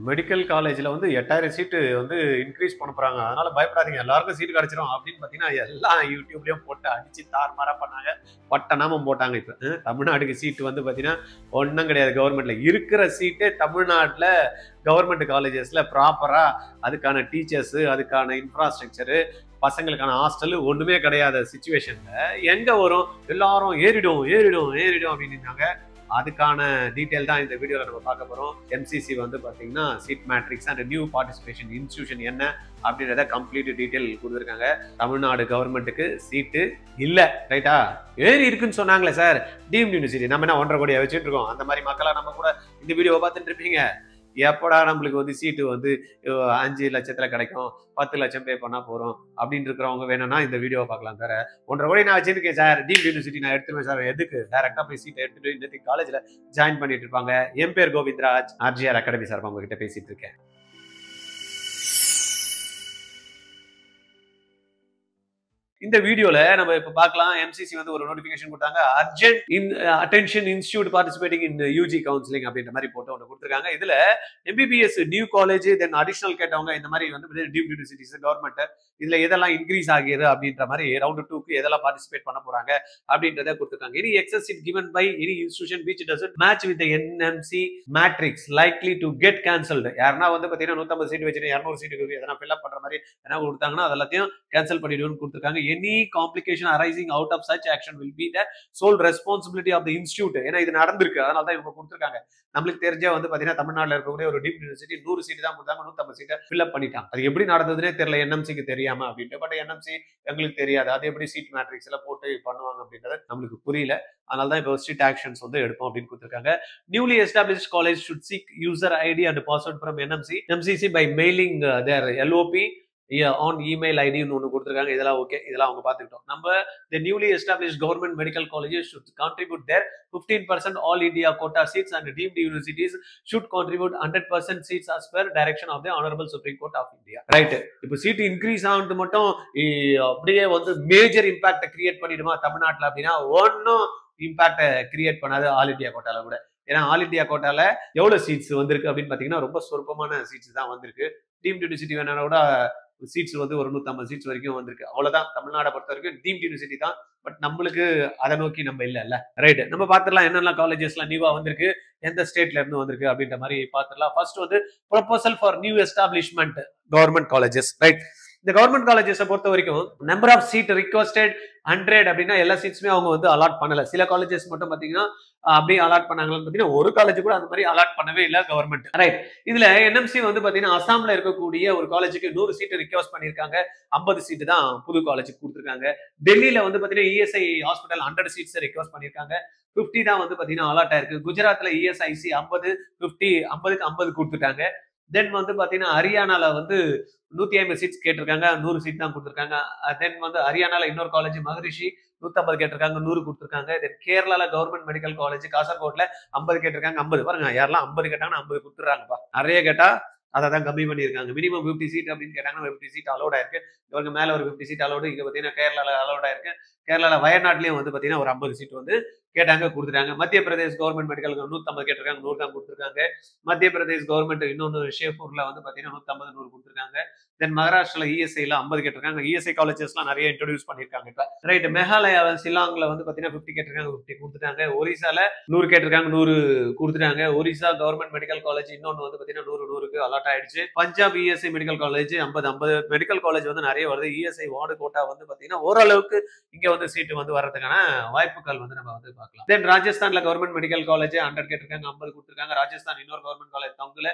Medical காலேஜ்ல வந்து 8000 சீட்டு வந்து இன்க்ரீஸ் பண்ண போறாங்க. அதனால பயப்படாதீங்க. எல்லாருக்கும் சீட் கிடைச்சிரும் அப்படின்னு பார்த்தீங்கன்னா, எல்லாம் யூடியூப்லயும் போட்டு அடிச்சு தாறுமாறா பண்ணாங்க. பட்டனாமம் போட்டாங்க இப்ப. தமிழ்நாட்டுக்கு சீட் வந்து பார்த்தீங்கன்னா, ஒண்ணும் கிடையாது கவர்மெண்ட்ல. இருக்கிற சீட்டே தமிழ்நாட்டுல கவர்மெண்ட் காலேஜஸ்ல ப்ராப்பரா அதுக்கான டீச்சர்ஸ், அதுக்கான இன்ஃப்ராஸ்ட்ரக்சர், பசங்களுக்கான ஹாஸ்டல் ஒண்ணுமே கிடையாத சிச்சுவேஷன்ல எங்க வரும்? எல்லாரும் ஏறிடும், ஏறிடும், ஏறிடும் அப்படின்னாங்க. அதுக்கான டீடைல் தான் இந்த வீடியோல நம்ம பார்க்க போறோம். எம்சிசி வந்து பாத்தீங்கன்னா seat matrix and new participation institution என்ன அப்படின்றத கம்ப்ளீட் டீடைல் கொடுத்துருக்காங்க. தமிழ்நாடு கவர்மெண்ட்டுக்கு சீட்டு இல்ல, ரைட்டா? ஏறி இருக்குன்னு சொன்னாங்களே சார், டீம்டு யூனிவர்சிட்டி நம்ம என்ன 1.5 கோடியா வச்சுட்டு இருக்கோம். அந்த மாதிரி மக்களா நம்ம கூட இந்த வீடியோவை பார்த்துட்டு இருப்பீங்க. எப்படா நம்மளுக்கு வந்து சீட்டு வந்து 5 லட்சத்துல கிடைக்கும், 10 லட்சம் பே பண்ணா போறோம் அப்படின்னு இருக்கிறவங்க வேணும்னா இந்த வீடியோவை பார்க்கலாம். சார் 1.5 கோடி நான் வச்சிருக்கேன் சார், டீம்டு யூனிவர்சிட்டி நான் எடுத்துருவேன் சார். எதுக்கு? டைரக்டா போய் சீட்டை எடுத்துட்டு இன்னைக்கு காலேஜ்ல ஜாயின் பண்ணிட்டு இருப்பாங்க. என் பேர் கோவிந்தராஜ், ஆர்ஜிஆர் அகாடமி சார் உங்ககிட்ட பேசிட்டு இருக்கேன். இந்த வீடியோல நம்ம இப்ப பார்க்கலாம். எம்சிசி வந்து ஒரு நோட்டிபிகேஷன் கொடுத்தாங்க. Urgent attention institute participating in UG counselling அப்படின்ற மாதிரி போட்டு ஒன்று கொடுத்துருக்காங்க. இதுல MBBS new college then additional கேட்டவங்க இந்த மாதிரி வந்து டீம்டு யூனிவர்சிட்டிஸ் கவர்மெண்ட் இதுல எதெல்லாம் இன்க்ரீஸ் ஆகியது அப்படின்ற மாதிரி ரவுண்ட் 2க்கு எதெல்லாம் பார்ட்டிசிபேட் பண்ண போறாங்க அப்படின்றத கொடுத்துருக்காங்க. இனி excess seat given by any institution which doesn't match with the NMC matrix likely to get cancelled. யாருன்னா வந்து பாத்தீங்கன்னா 150 சீட் வச்சுட்டு 200 சீட்டுக்கு எதனா ஃபில் அப் பண்ற மாதிரி என்ன கொடுத்தாங்கன்னா அதெல்லாத்தையும் கேன்சல் பண்ணிடுவோம்னு கொடுத்துருக்காங்க. Any complication arising out of such action will be the sole responsibility of the institute. ஏன்னா இது நடந்திருக்கு, அதனால தான் இவங்க கொடுத்துருக்காங்க. நம்மளுக்கு தெரிஞ்ச வந்து பாத்தீங்கன்னா தமிழ்நாட்டில் இருக்கக்கூடிய ஒரு டீம்டு யூனிவர்சிட்டி 100 சீட் தான் கொடுத்தாங்க, 150 சீட்டை ஃபில் அப் பண்ணிட்டாங்க. அது எப்படி நடந்ததுன்னே தெரியல என்எம்சிக்கு தெரியாம அப்படின்ட்டு. பட் என்எம்சி எங்களுக்கு தெரியாது, அது எப்படி சீட் மேட்ரிக்ஸ் எல்லாம் போட்டு பண்ணுவாங்க அப்படின்றது நம்மளுக்கு புரியல. அதனால தான் இப்போ ஸ்ட்ரிக்ட் ஆக்ஷன்ஸ் வந்து எடுப்போம் அப்படின்னு கொடுத்துருக்காங்க. Newly established college should seek user ID and password from MCC by mailing their LOP on email ID ன்னு ஒன்று கொடுத்துருக்காங்க. இதெல்லாம் ஓகே, இதெல்லாம் அவங்க பார்த்துக்கிட்டோம். நம்ம the newly established government medical colleges should contribute their 15% all India quota seats and deemed universities should contribute 100% seats as per direction of the Honorable Supreme Court of India. Right, இப்போ seat increase ஆனது மட்டும் அப்படியே வந்து major impact create பண்ணிடுமா தமிழ்நாட்டில் அப்படின்னா ஒன்னும் impact create பண்ணாது all India கோட்டால கூட. ஏன்னா ஆல் இந்தியா கோட்டால எவ்வளவு சீட்ஸ் வந்திருக்கு அப்படின்னு பாத்தீங்கன்னா ரொம்ப சொற்பமான சீட்ஸ் தான் வந்திருக்கு. டீம்டு யூனிவர்சிட்டி வேணா கூட சீட்ஸ் வந்து ஒரு 150 சீட்ஸ் வரைக்கும் வந்திருக்கு. அவ்வளவுதான். தமிழ்நாடை பொறுத்த வரைக்கும் டீம்டு யூனிவர்சிட்டி தான். பட் நம்மளுக்கு அதை நோக்கி நம்ம இல்ல. ரைட், நம்ம பாத்துடலாம் என்னெல்லாம் காலேஜஸ்லாம் நியூவா வந்திருக்கு, எந்த ஸ்டேட்ல இருந்து வந்திருக்கு அப்படின்ற மாதிரி பாத்துடலாம். ஃபர்ஸ்ட் வந்து proposal for new establishment government colleges. Right, இந்த கவர்மெண்ட் காலேஜஸ் பொறுத்த வரைக்கும் நம்பர் ஆஃப் சீட் ரிக்வஸ்டட் 100 அப்படின்னா எல்லா சீட்ஸுமே அவங்க வந்து அலாட் பண்ணல. சில காலேஜஸ் மட்டும் பாத்தீங்கன்னா அப்படியே அலாட் பண்ணாங்கன்னு பாத்தீங்கன்னா ஒரு காலேஜ் கூட அந்த மாதிரி அலாட் பண்ணவே இல்லை கவர்மெண்ட். ரைட், இதுல என்எம்சி வந்து பாத்தீங்கன்னா அசாம்ல இருக்கக்கூடிய ஒரு காலேஜுக்கு 100 சீட் ரிக்வஸ்ட் பண்ணிருக்காங்க. 50 சீட் தான் புது காலேஜுக்கு கொடுத்துருக்காங்க. டெல்லியில வந்து பாத்தீங்கன்னா இஎஸ்ஐ ஹாஸ்பிட்டல் 100 சீட்ஸ் ரிக்வஸ்ட் பண்ணிருக்காங்க. 50 தான் வந்து பாத்தீங்கன்னா அலாட் ஆயிருக்கு. குஜராத்ல இஎஸ்ஐசி 50 50 50க்கு 50 கொடுத்துட்டாங்க. தென் வந்து பாத்தீங்கன்னா ஹரியானால வந்து 150 சீட்ஸ் கேட்டிருக்காங்க, 100 சீட் தான் கொடுத்துருக்காங்க. தென் வந்து ஹரியானால இன்னொரு காலேஜ் மகரிஷி 150 கேட்டிருக்காங்க, 100 கொடுத்துருக்காங்க. தென் கேரளால கவர்மெண்ட் மெடிக்கல் காலேஜ் காசர்கோட்ல 50 கேட்டிருக்காங்க, 50. பாருங்க, யாரெல்லாம் 50 கேட்டாங்கன்னா 50 கொடுத்துறாங்கப்பா. நிறைய கேட்டா அதை தான் கம்மி பண்ணியிருக்காங்க. மினிமம் 50 சீட் அப்படின்னு கேட்டாங்கன்னா 50 சீட் அலோட் ஆயிருக்கு. இவருக்கு மேல ஒரு 50 சீட் அலோடு. இங்க பாத்தீங்கன்னா கேரளால அலோட் ஆயிருக்கு. கேரளால வயநாட்லயும் வந்து பாத்தீங்கன்னா ஒரு 50 சீட் வந்து கேட்டாங்க, கொடுத்துட்டாங்க. மத்திய பிரதேஷ் கவர்மெண்ட் மெடிக்கல் 150 கேட்டிருக்காங்க, 100 தான் கொடுத்துருக்காங்க. மத்திய பிரதேஷ் கவர்மெண்ட் இன்னொன்று ஷேப்பூர்ல வந்து பாத்தீங்கன்னா 150 100 கொடுத்துருக்காங்க. தென் மகாராஷ்டிரால இஎஸ்ஐல 50 கேட்டிருக்காங்க. இஎஸ்ஐ காலேஜஸ்லாம் நிறைய இன்ட்ரோடியூஸ் பண்ணிருக்காங்க இப்ப. ரைட், மேகாலயா ஷில்லாங்ல வந்து பாத்தீங்கன்னா 50 கேட்டிருக்காங்க, 50 கொடுத்துட்டாங்க. ஒரிசால 100 கேட்டிருக்காங்க, 100 கொடுத்துட்டாங்க. ஒரிசா கவர்மெண்ட் மெடிக்கல் காலேஜ் இன்னொன்று வந்து பாத்தீங்கன்னா 100க்கு அலாட் ஆயிடுச்சு. Punjab ESI medical college 50 medical college வந்து நிறைய வருது. இஎஸ்ஐ வார்டு கோட்டா வந்து பாத்தீங்கன்னா ஓரளவுக்கு இங்க வந்து சீட்டு வந்து வர்றதுக்கான வாய்ப்புகள் வந்து நம்ம வந்து பார்க்கலாம். தென் ராஜஸ்தான்ல கவர்மெண்ட் மெடிக்கல் காலேஜ் 100 கேட்டிருக்காங்க, 50 கொடுத்துருக்காங்க. ராஜஸ்தான் இன்னொரு கவர்மெண்ட் காலேஜ் தங்குல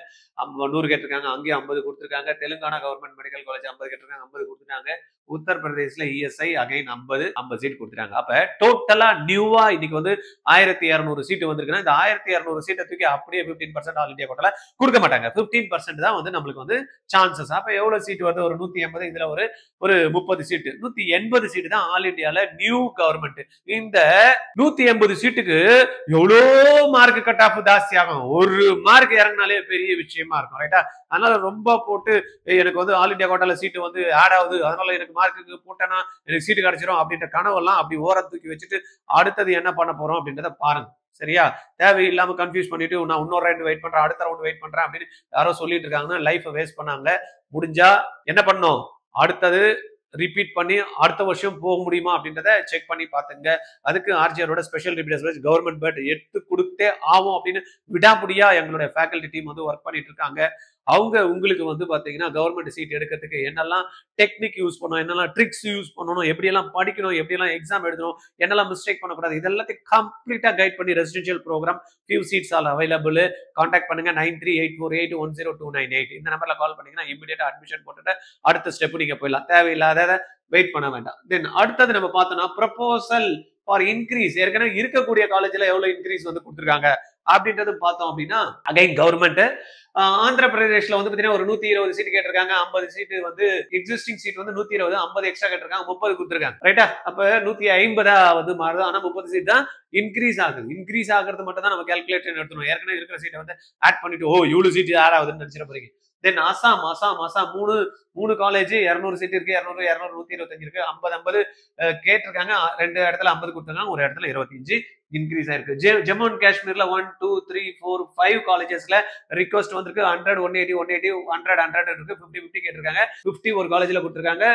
100 கேட்டிருக்காங்க, அங்கேயும் 50 கொடுத்துருக்காங்க. தெலுங்கானா கவர்மெண்ட் மெடிக்கல் காலேஜ் 50 கேட்டிருக்காங்க, 50 கொடுத்துட்டாங்க. உத்தரப்பிரதேஷ்ல இஎஸ்ஐ அகைன் 50 சீட் கொடுத்துட்டாங்க. அப்ப டோட்டலா நியூவா இன்னைக்கு வந்து 1200 சீட்டு வந்திருக்குன்னா இந்த 1200 சீட்டை தூக்கி அப்படியே 15% ஆல் இந்தியா கோட்டால கொடுக்க மாட்டாங்க. 15% தான் வந்து நம்மளுக்கு வந்து சான்சஸ். அப்ப எவ்வளவு சீட் வருது? ஒரு 180. இதுல ஒரு 30 சீட்டு, 180 சீட்டு தான் ஆல் இந்தியால நியூ கவர்மெண்ட். இந்த 180 சீட்டுக்கு எவ்வளோ மார்க் கட் ஆஃப் ஜாஸ்தி ஆகும். ஒரு மார்க் இறங்கினாலே பெரிய விஷயமா இருக்கும். ரைட்டா? அதனால ரொம்ப போட்டு எனக்கு வந்து ஆல் இந்தியா கோட்டால சீட்டு வந்து ஆட் ஆகுது, அதனால எனக்கு மார்க்குக்கு போட்டேன்னா எனக்கு சீட்டு கிடைச்சிடும் அப்படின்ற கனவெல்லாம் அப்படி ஓரம் தூக்கி வச்சுட்டு அடுத்தது என்ன பண்ண போறோம் அப்படின்றத பாருங்க. சரியா? தேவையில்லாம கன்ஃபியூஸ் பண்ணிட்டு நான் இன்னொரு ரவுண்ட் வெயிட் பண்றேன், அடுத்த ரவுண்ட் வெயிட் பண்றேன் அப்படின்னு யாரோ சொல்லிட்டு இருக்காங்கன்னா லைஃபை வேஸ்ட் பண்ணாங்க. முடிஞ்சா என்ன பண்ணணும், அடுத்தது ரிப்பீட் பண்ணி அடுத்த வருஷம் போக முடியுமா அப்படின்றத செக் பண்ணி பாத்துங்க. அதுக்கு ஆர்ஜிஆரோட ஸ்பெஷல் ரிப்பீட்டர்ஸ் கவர்மெண்ட் பேட் எடுத்து கொடுத்தே ஆகும் அப்படின்னு விடாமுடியா எங்களுடைய ஃபேக்கல்டி டீம் வந்து ஒர்க் பண்ணிட்டு இருக்காங்க. அவங்க உங்களுக்கு வந்து பாத்தீங்கன்னா கவர்மெண்ட் சீட் எடுக்கிறதுக்கு என்னெல்லாம் டெக்னிக் யூஸ் பண்ணணும், என்னெல்லாம் ட்ரிக்ஸ் யூஸ் பண்ணணும், எப்படியெல்லாம் படிக்கணும், எப்படியெல்லாம் எக்ஸாம் எழுதணும், என்னெல்லாம் மிஸ்டேக் பண்ணக்கூடாது, இதெல்லாத்தையும் கம்ப்ளீட்டா கைட் பண்ணி residential programme few seats all available. Contact பண்ணுங்க 9384810298 இந்த நம்பர்ல கால் பண்ணீங்கன்னா இமிடியேட்டா அட்மிஷன் போட்டுட்டு அடுத்த ஸ்டெப் நீங்க போயிடலாம். தேவையில்லாத வெயிட் பண்ண வேண்டாம். தென் அடுத்தது நம்ம பார்த்தோம்னா ப்ரொபோசல் ஃபார் இன்க்ரீஸ். ஏற்கனவே இருக்கக்கூடிய காலேஜ்ல எவ்வளவு இன்க்ரீஸ் வந்து கொடுத்துருக்காங்க அப்படின்றது பார்த்தோம் அப்படின்னா அகைன் கவர்மெண்ட் ஆந்திர பிரதேஷ்ல வந்து பாத்தீங்கன்னா ஒரு 120 சீட் கேட்டிருக்காங்க. 50 சீட் வந்து எக்ஸிஸ்டிங் சீட் வந்து 120, 50 எக்ஸ்ட்ரா கேட்டிருக்காங்க, 30 கொடுத்துருக்காங்க. ரைட்டா? அப்ப 150 வந்து மாறுது. ஆனா 30 சீட் தான் இன்க்ரீஸ் ஆகுது. இன்க்ரீஸ் ஆகிறது மட்டும் தான் நம்ம கால்குலேஷன் எடுத்துணும். ஏற்கனவே இருக்கிற சீட்டை வந்து ஆட் பண்ணிட்டு ஓ இவ்வளவு சீட் ஆட் ஆகுதுன்னு நினைச்சிட போறீங்க. தென் அசாம் மூணு காலேஜ் 200 சீட் இருக்கு, 200 125 இருக்கு, 50 கேட்டிருக்காங்க. 2 இடத்துல 50 கொடுத்துருக்காங்க, ஒரு இடத்துல 25 இன்க்ரீஸ் ஆயிருக்கு. ஜம்மு அண்ட் காஷ்மீர்ல 1 2 3 4 5 காலேஜஸ்ல ரிக்வெஸ்ட் வந்திருக்கு. 100 180 180 100 இருக்கு. 50 கேட்டிருக்காங்க. 50 ஒரு காலேஜ்ல கொடுத்துருக்காங்க,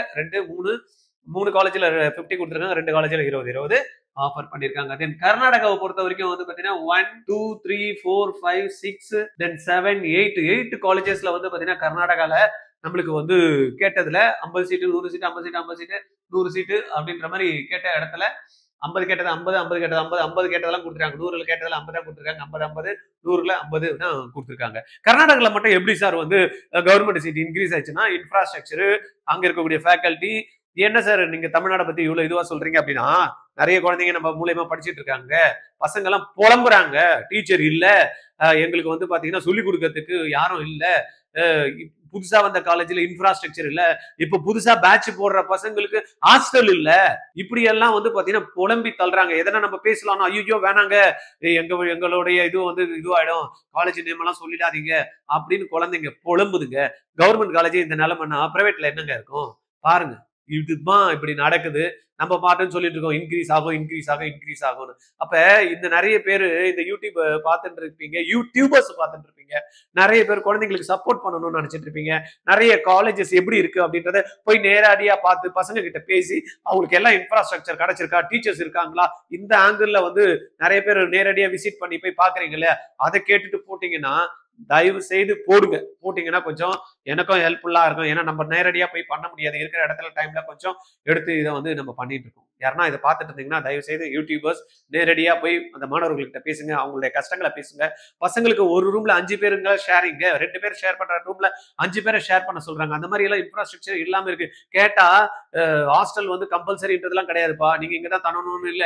3 காலேஜ்ல 50 கொடுத்துருக்காங்க, 2 காலேஜ்ல 20 ஆஃபர் பண்ணிருக்காங்க. தென் கர்நாடகாவை பொறுத்த வரைக்கும் வந்து பாத்தீங்கன்னா 1 2 3 4 5 6 தென் 7 8 காலேஜஸ்ல வந்து பாத்தீங்கன்னா கர்நாடகால நம்மளுக்கு வந்து கேட்டதுல 50 சீட்டு 100 சீட்டு 50 சீட்டு 50 சீட்டு 100 சீட்டு அப்படின்ற மாதிரி கேட்ட இடத்துல 50 கேட்டது 50 50 கேட்டது 50 50 கேட்டதெல்லாம் கொடுத்துருக்காங்க. 100 கேட்டதுல 50 தான் கொடுத்துருக்காங்க. 50 50 100ல 50 தான் கொடுத்துருக்காங்க. கர்நாடகால மட்டும் எப்படி சார் வந்து கவர்மெண்ட் சீட் இன்க்ரீஸ் ஆச்சுன்னா இன்ஃப்ராஸ்ட்ரக்சர், அங்க இருக்கக்கூடிய ஃபேக்கல்டி, என்ன சார் நீங்க தமிழ்நாடு பத்தி இவ்வளவு இதுவா சொல்றீங்க அப்படின்னா நிறைய குழந்தைங்க நம்ம மூலியமா படிச்சுட்டு இருக்காங்க. பசங்க எல்லாம் புலம்புறாங்க, டீச்சர் இல்ல, எங்களுக்கு வந்து பாத்தீங்கன்னா சொல்லி கொடுக்கறதுக்கு யாரும் இல்ல, புதுசா வந்த காலேஜ்ல இன்ஃப்ராஸ்ட்ரக்சர் இல்ல, இப்ப புதுசா பேட்ச் போடுற பசங்களுக்கு ஹாஸ்டல் இல்ல, இப்படி எல்லாம் வந்து பாத்தீங்கன்னா புலம்பி தள்ளுறாங்க. எதனா நம்ம பேசலாம், ஐயோ வேணாங்க, எங்களுடைய இது வந்து இதுவாயிடும், காலேஜ் நேம் எல்லாம் சொல்லிடாதீங்க அப்படின்னு குழந்தைங்க புலம்புதுங்க. கவர்மெண்ட் காலேஜ் இந்த நிலைமைன்னா பிரைவேட்ல என்னங்க இருக்கும் பாருங்க. இதுதான் இப்படி நடக்குது. நம்ம பாட்டுன்னு சொல்லிட்டு இருக்கோம் இன்க்ரீஸ் ஆகும் இன்க்ரீஸ் ஆகும் இன்க்ரீஸ் ஆகும்னு. அப்ப இந்த நிறைய பேரு இந்த யூடியூப் பார்த்துட்டு இருப்பீங்க, யூடியூபர்ஸ் பார்த்துட்டு இருப்பீங்க, நிறைய பேர் குழந்தைங்களுக்கு சப்போர்ட் பண்ணணும்னு நினைச்சிட்டு இருப்பீங்க. நிறைய காலேஜஸ் எப்படி இருக்கு அப்படின்றத போய் நேரடியா பார்த்து பசங்க கிட்ட பேசி அவங்களுக்கு எல்லாம் இன்ஃப்ராஸ்ட்ரக்சர் கிடைச்சிருக்கா, டீச்சர்ஸ் இருக்காங்களா, இந்த ஆங்கிள் வந்து நிறைய பேர் நேரடியா விசிட் பண்ணி போய் பாக்குறீங்கல்ல, அதை கேட்டுட்டு போட்டீங்கன்னா தயவு செய்து போடுங்க. போட்டீங்கன்னா கொஞ்சம் எனக்கும் ஹெல்ப்ஃபுல்லா இருக்கும். ஏன்னா நம்ம நேரடியா போய் பண்ண முடியாது, இருக்கிற இடத்துல டைம்ல கொஞ்சம் எடுத்து இதை வந்து நம்ம பண்ணிட்டு இருக்கோம். யாருன்னா இதை பார்த்துட்டு இருந்தீங்கன்னா தயவு செய்து யூடியூபர்ஸ் நேரடியா போய் அந்த மாணவர்கள்கிட்ட பேசுங்க, அவங்களுடைய கஷ்டங்களை பேசுங்க. பசங்களுக்கு ஒரு ரூம்ல 5 பேருங்க ஷேரிங்க, 2 பேர் ஷேர் பண்ற ரூம்ல 5 பேரை ஷேர் பண்ண சொல்றாங்க. அந்த மாதிரி எல்லாம் இன்ஃப்ராஸ்ட்ரக்சர் இல்லாம இருக்கு. கேட்டா ஹாஸ்டல் வந்து கம்பல்சரின்றதுலாம் கிடையாதுப்பா, நீங்க இங்கதான் தங்கணும்னு இல்ல,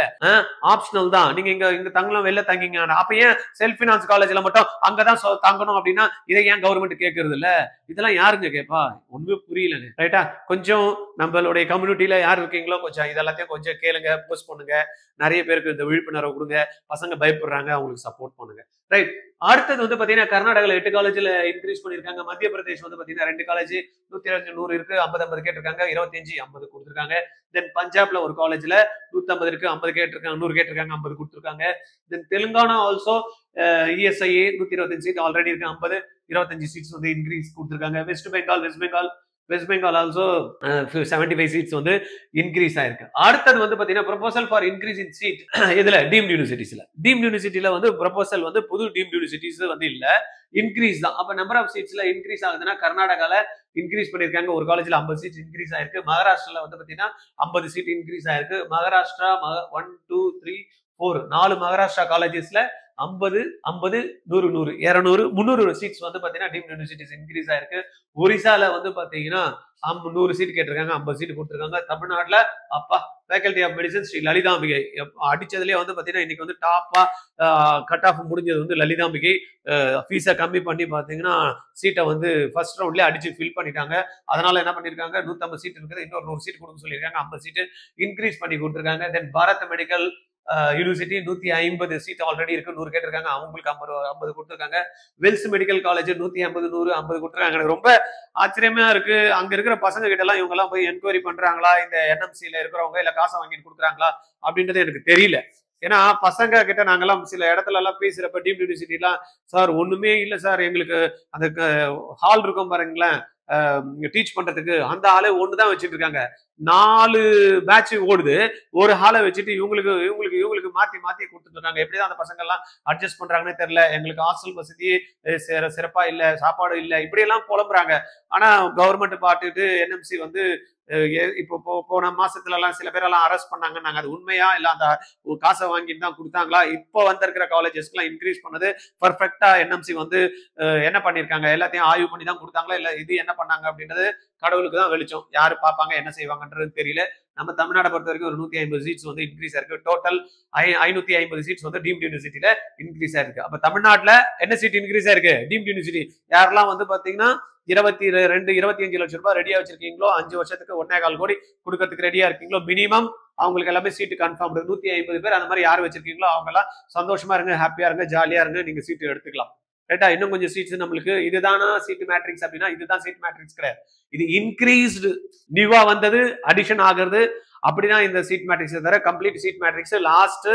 ஆப்ஷனல் தான், நீங்க இங்க தங்கலாம், வெளில தங்கிங்க. அப்ப ஏன் செல்ஃப் பினான்ஸ் காலேஜ்ல மட்டும் அங்கதான் தங்கணும் அப்படின்னா இதை ஏன் கவர்மெண்ட் கேட்கறது இல்ல? இதெல்லாம் யாருங்க கேட்பா? ஒண்ணுமே புரியலங்க. ரைட்டா? கொஞ்சம் நம்மளுடைய கம்யூனிட்டியில யார் இருக்கீங்களோ கொஞ்சம் இதெல்லாத்தையும் கொஞ்சம் கேளுங்க, போஸ்ட் பண்ணுங்க, நிறைய பேருக்கு இந்த விழிப்புணர்வு கொடுங்க. பசங்க பயப்படுறாங்க, அவங்களுக்கு சப்போர்ட் பண்ணுங்க. ரைட்? அடுத்தது வந்து பாத்தீங்கன்னா கர்நாடகால 8 காலேஜ்ல இன்க்ரீஸ் பண்ணிருக்காங்க. மத்திய பிரதேஷ் வந்து பாத்தீங்கன்னா 2 காலேஜ் 125 100 இருக்கு, 50 50 கேட்டிருக்காங்க, 25 50 கொடுத்துருக்காங்க. தென் பஞ்சாப்ல ஒரு காலேஜ்ல 150 இருக்கு, 50 கேட்டிருக்காங்க, 100 கேட்டிருக்காங்க, 50 கொடுத்துருக்காங்க. Then Telangana also ESIA 125 seat already இருக்கு, 50 25 சீட்ஸ் வந்து இன்க்ரீஸ் கொடுத்துருக்காங்க. வெஸ்ட் பெங்கால் ஆல்சோ 75 சீட்ஸ் வந்து இன்க்ரீஸ் ஆயிருக்கு. அடுத்தது வந்து பாத்தீங்கன்னா proposal for increase in seat இதுல டீம்ட் யூனிவர்சிட்டியில வந்து ப்ரொபோசல் வந்து புது டீம்ட் யூனிவர்சிட்டிஸ் வந்து இல்ல, இன்க்ரீஸ் தான். அப்ப நம்பர் ஆஃப் சீட்ஸ்ல இன்க்ரீஸ் ஆகுதுன்னா கர்நாடகால இன்க்ரீஸ் பண்ணிருக்காங்க, ஒரு காலேஜ்ல 50 சீட் இன்க்ரீஸ் ஆயிருக்கு. மகாராஷ்டிரால வந்து பாத்தீங்கன்னா 50 சீட் இன்க்ரீஸ் ஆயிருக்கு. மகாராஷ்டிரா 1 2 3 4 4 மகாராஷ்டிரா காலேஜஸ்ல 50 50 100 100 200 300 சீட்ஸ் வந்து பாத்தீங்கன்னா டீம்ட் யூனிவர்சிட்டிஸ் இன்க்ரீஸ் ஆயிருக்கு. ஒரிசால வந்து பாத்தீங்கன்னா 100 சீட் கேட்டிருக்காங்க, 50 சீட் கொடுத்துருக்காங்க. தமிழ்நாட்டுல அப்பா faculty of medicine Sri Lalithambigai அடிச்சதுலயே வந்து பாத்தீங்கன்னா இன்னைக்கு வந்து டாப்பா கட் ஆஃப் முடிஞ்சது வந்து லலிதாம்பிகை. ஃபீஸை கம்மி பண்ணி பாத்தீங்கன்னா சீட்டை வந்து ஃபர்ஸ்ட் ரவுண்ட்லயே அடிச்சு ஃபில் பண்ணிட்டாங்க. அதனால என்ன பண்ணிருக்காங்க, 150 சீட் இருக்குது, இன்னொரு 100 சீட் கொடுக்க சொல்லியிருக்காங்க, 50 சீட் இன்க்ரீஸ் பண்ணி கொடுத்துருக்காங்க. Then Bharath medical university 150 seat already இருக்கு, 100 கேட்டிருக்காங்க, அவங்களுக்கு 50 கொடுத்துருக்காங்க. வெல்ஸ் மெடிக்கல் காலேஜ் 150 100 50 கொடுத்துருக்காங்க. எனக்கு ரொம்ப ஆச்சரியமா இருக்கு, அங்க இருக்கிற பசங்க கிட்ட எல்லாம் இவங்க எல்லாம் போய் என்கொயரி பண்றாங்களா, இந்த என்எம்சில இருக்கிறவங்க இல்ல காசை வாங்கிட்டு கொடுக்குறாங்களா அப்படின்றது எனக்கு தெரியல. ஏன்னா பசங்க கிட்ட நாங்கெல்லாம் சில இடத்துல எல்லாம் பேசுறப்ப டீம்டு யூனிவர்சிட்டி எல்லாம், சார் ஒண்ணுமே இல்ல சார், எங்களுக்கு அந்த ஹால் இருக்கும் பாருங்களேன், டீச் பண்றதுக்கு அந்த ஆளே ஒண்ணுதான் வச்சுட்டு இருக்காங்க. 4 பேட்ச் ஓடுது, ஒரு ஹாலை வச்சுட்டு இவங்களுக்கு இவங்களுக்கு இவங்களுக்கு மாத்தி மாத்தி கொடுத்துட்டு இருக்காங்க. எப்படிதான் அந்த பசங்க எல்லாம் அட்ஜஸ்ட் பண்றாங்கன்னே தெரியல. எங்களுக்கு ஹாஸ்டல் வசதி சிறப்பா இல்ல, சாப்பாடு இல்ல, இப்படி எல்லாம் புலம்புறாங்க. ஆனா கவர்மெண்ட் பார்த்துட்டு என்எம்சி வந்து இப்போ போன மாசத்துல எல்லாம் சில பேரெல்லாம் அரெஸ்ட் பண்ணாங்க. நாங்க அது உண்மையா இல்ல அந்த காசை வாங்கிட்டு தான் கொடுத்தாங்களா? இப்போ வந்திருக்கிற காலேஜஸ்க்கு எல்லாம் இன்க்ரீஸ் பண்ணது பர்ஃபெக்டா என்எம்சி வந்து என்ன பண்ணிருக்காங்க, எல்லாத்தையும் ஆய்வு பண்ணி தான் கொடுத்தாங்களா இல்ல இது என்ன பண்ணாங்க அப்படின்றது கடவுளுக்கு தான் வெளிச்சம். யாரு பார்ப்பாங்க என்ன செய்வாங்கன்றது தெரியல. நம்ம தமிழ்நாட்டை பொறுத்த வரைக்கும் ஒரு 150 சீட்ஸ் வந்து இன்க்ரீஸ் ஆயிருக்கு. டோட்டல் 550 சீட்ஸ் வந்து டீம்டு யூனிவர்சிட்டியில இன்க்ரீஸ் ஆயிருக்கு. அப்ப தமிழ்நாட்டுல என்ன சீட் இன்க்ரீஸ் ஆயிருக்கு? Deemed university. யாரெல்லாம் வந்து பாத்தீங்கன்னா 25 லட்சம் ரூபாய் ரெடியா வச்சிருக்கீங்களோ, 5 வருஷத்துக்கு 1.25 கோடி கொடுக்கறதுக்கு ரெடியா இருக்கீங்களோ, மினிமம் அவங்களுக்கு எல்லாமே சீட்டு கன்ஃபார்ம். 150 பேர் அந்த மாதிரி யார் வச்சிருக்கீங்களோ அவங்க எல்லாம் சந்தோஷமா இருங்க, ஹாப்பியா இருங்க, ஜாலியா இருங்க, நீங்க சீட்டு எடுத்துக்கலாம். ரைட்டா? இன்னும் கொஞ்சம் சீட்ஸ் நம்மளுக்கு இதுதானா சீட் மேட்ரிக்ஸ் அப்படின்னா இதுதான் சீட் மேட்ரிக்ஸ் கிடையாது. இது இன்க்ரீஸ்டு, நியூவா வந்தது, அடிஷன் ஆகிறது. அப்படின்னா இந்த சீட் மேட்ரிக்ஸ் தவிர complete seat matrix last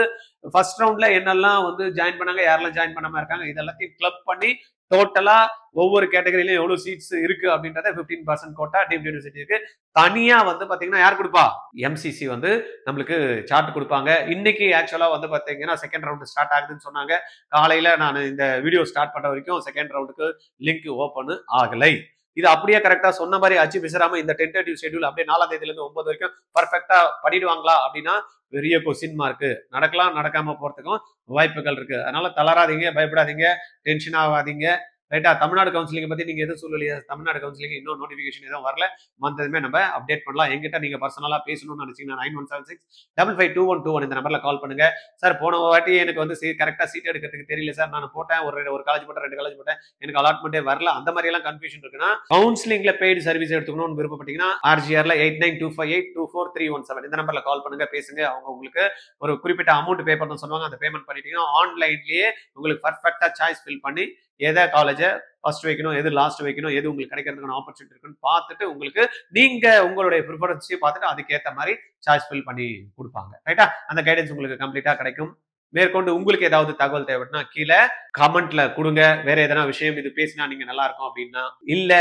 first ரவுண்ட்ல என்னெல்லாம் வந்து ஜாயின் பண்ணாங்க, யாரெல்லாம் ஜாயின் பண்ணாம இருக்காங்க, இதெல்லாத்தையும் கிளப் பண்ணி டோட்டலா ஒவ்வொரு கேட்டகரியிலும் எவ்வளவு சீட்ஸ் இருக்கு அப்படின்றத 15% கோட்டா டீம்டு யூனிவர்சிட்டி இருக்கு. தனியா வந்து பாத்தீங்கன்னா யார் கொடுப்பா? எம்சிசி வந்து நம்மளுக்கு சார்ட் கொடுப்பாங்க. இன்னைக்கு ஆக்சுவலா வந்து பாத்தீங்கன்னா செகண்ட் ரவுண்ட் ஸ்டார்ட் ஆகுதுன்னு சொன்னாங்க. காலையில நான் இந்த வீடியோ ஸ்டார்ட் பண்ண வரைக்கும் செகண்ட் ரவுண்டுக்கு லிங்க் ஓபன் ஆகலை. இது அப்படியே கரெக்டா சொன்ன மாதிரி அச்சு பிசராம இந்த டென்டேட்டிவ் ஷெட்யூல் அப்படியே 4ஆம் தேதியில இருந்து 9 வரைக்கும் பர்ஃபெக்டா பண்ணிடுவாங்களா அப்படின்னா பெரிய கொஸ்டின் மார்க். நடக்கலாம், நடக்காம போறதுக்கும் வாய்ப்புகள் இருக்கு. அதனால தளராதீங்க, பயப்படாதீங்க, டென்ஷன் ஆகாதீங்க. ரைட்டா? தமிழ்நாடு கவுன்சிலிங் பத்தி நீங்க எதுவும் சொல்லலையா? தமிழ்நாடு கவுன்சிலிங் இன்னும் நோட்டிபிகேஷன் எதுவும் வரல. வந்ததுமே நம்ம அப்டேட் பண்ணலாம். என்கிட்ட நீங்க பர்சனலா பேசணும்னு நினைச்சீங்கன்னா 9176552121 இந்த நம்பர்ல கால் பண்ணுங்க. சார் போன வாட்டி எனக்கு வந்து கரெக்டா சீட் எடுக்கிறதுக்கு தெரியல சார், நான் போட்டேன், ஒரு காலேஜ் போட்டேன், 2 காலேஜ் போட்டேன், எனக்கு அலாட்மெண்டே வரல, அந்த மாதிரி எல்லாம் கன்ஃபியூஷன் இருக்குன்னா கவுன்சிலிங்ல பெய்டு சர்வீஸ் எடுத்துக்கணும்னு விருப்பப்பட்டீங்கன்னா RGRல 8925824317 இந்த நம்பர்ல கால் பண்ணுங்க, பேசுங்க. அவங்க உங்களுக்கு ஒரு குறிப்பிட்ட அமௌண்ட் பே பண்ண சொல்லுவாங்க. அந்த பேமெண்ட் பண்ணிட்டீங்கன்னா ஆன்லைன்லயே உங்களுக்கு பர்ஃபெக்டா சாய்ஸ் ஃபில் பண்ணி எதை காலேஜை ஃபர்ஸ்ட் வைக்கணும், எது லாஸ்ட் வைக்கணும், எது உங்களுக்கு கிடைக்கிறதுக்கான ஆப்பர்ச்சுனிட்டி இருக்குன்னு பார்த்துட்டு உங்களுக்கு நீங்க உங்களுடைய ப்ரிஃபரன்ஸையும் பார்த்துட்டு அதுக்கேற்ற மாதிரி சாய்ஸ் ஃபில் பண்ணி கொடுப்பாங்க. ரைட்டா? அந்த கைடன்ஸ் உங்களுக்கு கம்ப்ளீட்டா கிடைக்கும். மேற்கொண்டு உங்களுக்கு ஏதாவது தகவல் தேவைன்னா கீழே கமெண்ட்ல கொடுங்க. வேற எதனா விஷயம் இது பேசினா நீங்க நல்லா இருக்கும் அப்படின்னா, இல்ல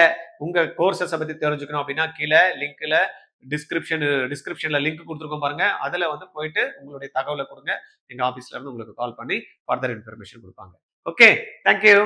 உங்க கோர்சஸை பத்தி தெரிஞ்சுக்கணும் அப்படின்னா கீழே லிங்க்ல டிஸ்கிரிப்ஷன்ல லிங்க் கொடுத்துருக்கோம் பாருங்க. அதுல வந்து போயிட்டு உங்களுடைய தகவலை கொடுங்க. எங்க ஆபீஸ்ல இருந்து உங்களுக்கு கால் பண்ணி ஃபர்தர் இன்ஃபர்மேஷன் கொடுப்பாங்க. Okay, thank you.